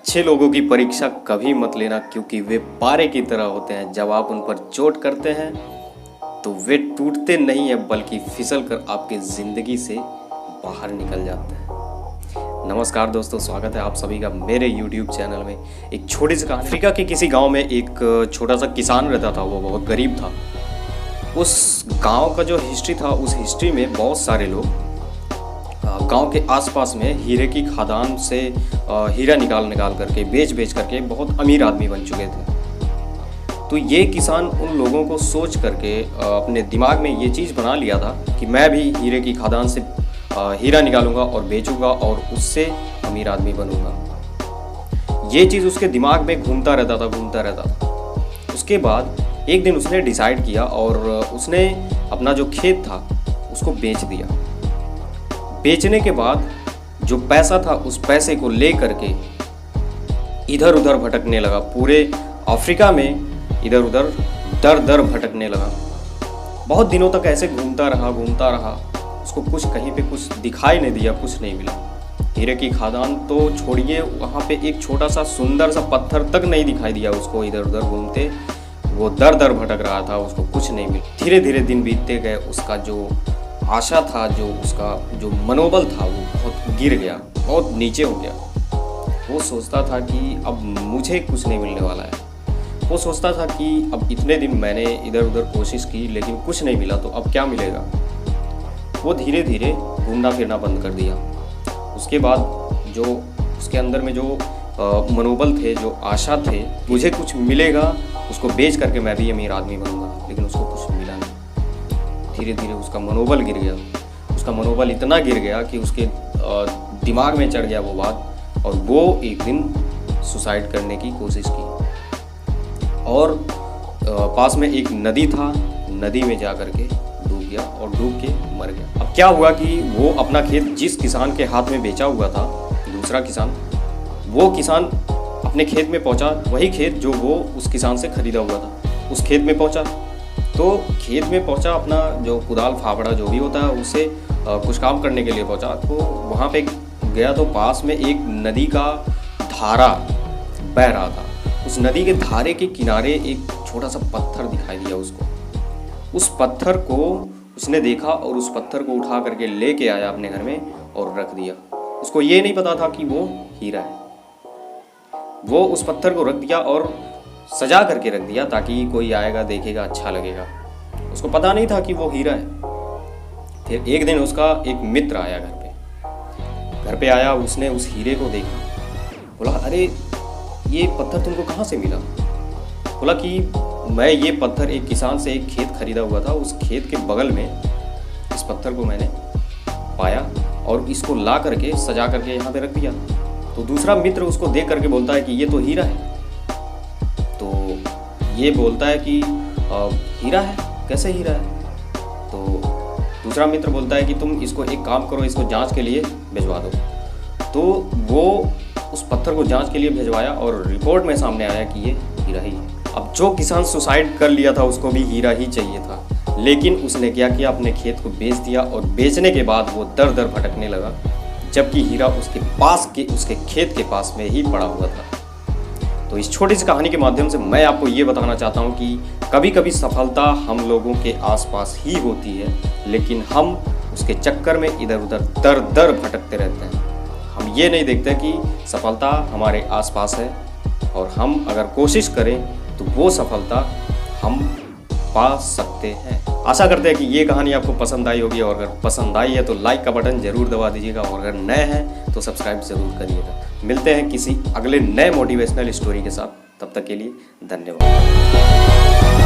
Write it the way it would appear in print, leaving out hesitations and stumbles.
अच्छे लोगों की परीक्षा कभी मत लेना, क्योंकि वे पारे की तरह होते हैं। जब आप उन पर चोट करते हैं तो वे टूटते नहीं हैं, बल्कि फिसल कर आपकी ज़िंदगी से बाहर निकल जाते हैं। नमस्कार दोस्तों, स्वागत है आप सभी का मेरे YouTube चैनल में। एक छोटी सी कहानी। अफ्रीका के किसी गांव में एक छोटा सा किसान रहता था। वो बहुत गरीब था। उस गांव का जो हिस्ट्री था, उस हिस्ट्री में बहुत सारे लोग गांव के आसपास में हीरे की खदान से हीरा निकाल करके बेच करके बहुत अमीर आदमी बन चुके थे। तो ये किसान उन लोगों को सोच करके अपने दिमाग में ये चीज़ बना लिया था कि मैं भी हीरे की खदान से हीरा निकालूंगा और बेचूंगा और उससे अमीर आदमी बनूंगा। ये चीज़ उसके दिमाग में घूमता रहता था। उसके बाद एक दिन उसने डिसाइड किया और उसने अपना जो खेत था उसको बेच दिया। बेचने के बाद जो पैसा था, उस पैसे को ले करके इधर उधर भटकने लगा। पूरे अफ्रीका में इधर उधर दर दर भटकने लगा। बहुत दिनों तक ऐसे घूमता रहा। उसको कुछ कहीं पे कुछ दिखाई नहीं दिया, कुछ नहीं मिला। हीरे की खदान तो छोड़िए, वहाँ पे एक छोटा सा सुंदर सा पत्थर तक नहीं दिखाई दिया उसको। इधर उधर घूमते वो दर दर भटक रहा था, उसको कुछ नहीं मिला। धीरे धीरे दिन बीतते गए। उसका जो आशा था, जो उसका जो मनोबल था, वो बहुत गिर गया, बहुत नीचे हो गया। वो सोचता था कि अब मुझे कुछ नहीं मिलने वाला है। वो सोचता था कि अब इतने दिन मैंने इधर उधर कोशिश की लेकिन कुछ नहीं मिला, तो अब क्या मिलेगा। वो धीरे धीरे घूमना फिरना बंद कर दिया। उसके बाद जो उसके अंदर में जो मनोबल थे, जो आशा थे, मुझे कुछ मिलेगा, उसको बेच करके मैं भी अमीर आदमी बनूंगा, लेकिन उसको कुछ मिला नहीं। धीरे धीरे उसका मनोबल गिर गया। उसका मनोबल इतना गिर गया कि उसके दिमाग में चढ़ गया वो बात, और वो एक दिन सुसाइड करने की कोशिश की। और पास में एक नदी था, नदी में जा कर के डूब गया और डूब के मर गया। अब क्या हुआ कि वो अपना खेत जिस किसान के हाथ में बेचा हुआ था, दूसरा किसान, वो किसान अपने खेत में पहुंचा। वही खेत जो वो उस किसान से खरीदा हुआ था, उस खेत में पहुंचा। तो खेत में पहुंचा, अपना जो कुदाल फावड़ा जो भी होता है उससे कुछ काम करने के लिए पहुंचा। तो वहाँ पे गया तो पास में एक नदी का धारा बह रहा था। उस नदी के धारे के किनारे एक छोटा सा पत्थर दिखाई दिया उसको। उस पत्थर को उसने देखा और उस पत्थर को उठा करके लेके आया अपने घर में और रख दिया। उसको ये नहीं पता था कि वो हीरा है। वो उस पत्थर को रख दिया और सजा करके रख दिया, ताकि कोई आएगा देखेगा अच्छा लगेगा। उसको पता नहीं था कि वो हीरा है। फिर एक दिन उसका एक मित्र आया घर पे आया। उसने उस हीरे को देखा। बोला, अरे ये पत्थर तुमको कहाँ से मिला। बोला कि मैं ये पत्थर एक किसान से एक खेत खरीदा हुआ था, उस खेत के बगल में इस पत्थर को मैंने पाया और इसको ला करके सजा करके यहाँ पे रख दिया। तो दूसरा मित्र उसको देख करके बोलता है कि ये तो हीरा है। तो ये बोलता है कि हीरा है, कैसे हीरा है। तो दूसरा मित्र बोलता है कि तुम इसको एक काम करो, इसको जांच के लिए भिजवा दो। तो वो उस पत्थर को जांच के लिए भिजवाया और रिपोर्ट में सामने आया कि ये हीरा ही है। अब जो किसान सुसाइड कर लिया था उसको भी हीरा ही चाहिए था, लेकिन उसने क्या किया, अपने खेत को बेच दिया। और बेचने के बाद वो दर दर भटकने लगा, जबकि हीरा उसके खेत के पास में ही पड़ा हुआ था। तो इस छोटी सी कहानी के माध्यम से मैं आपको ये बताना चाहता हूँ कि कभी कभी सफलता हम लोगों के आसपास ही होती है, लेकिन हम उसके चक्कर में इधर उधर दर दर भटकते रहते हैं। हम ये नहीं देखते कि सफलता हमारे आसपास है, और हम अगर कोशिश करें तो वो सफलता हम पा सकते हैं। आशा करते हैं कि ये कहानी आपको पसंद आई होगी, और अगर पसंद आई है तो लाइक का बटन जरूर दबा दीजिएगा, और अगर नए हैं तो सब्सक्राइब जरूर करिएगा। मिलते हैं किसी अगले नए मोटिवेशनल स्टोरी के साथ। तब तक के लिए धन्यवाद।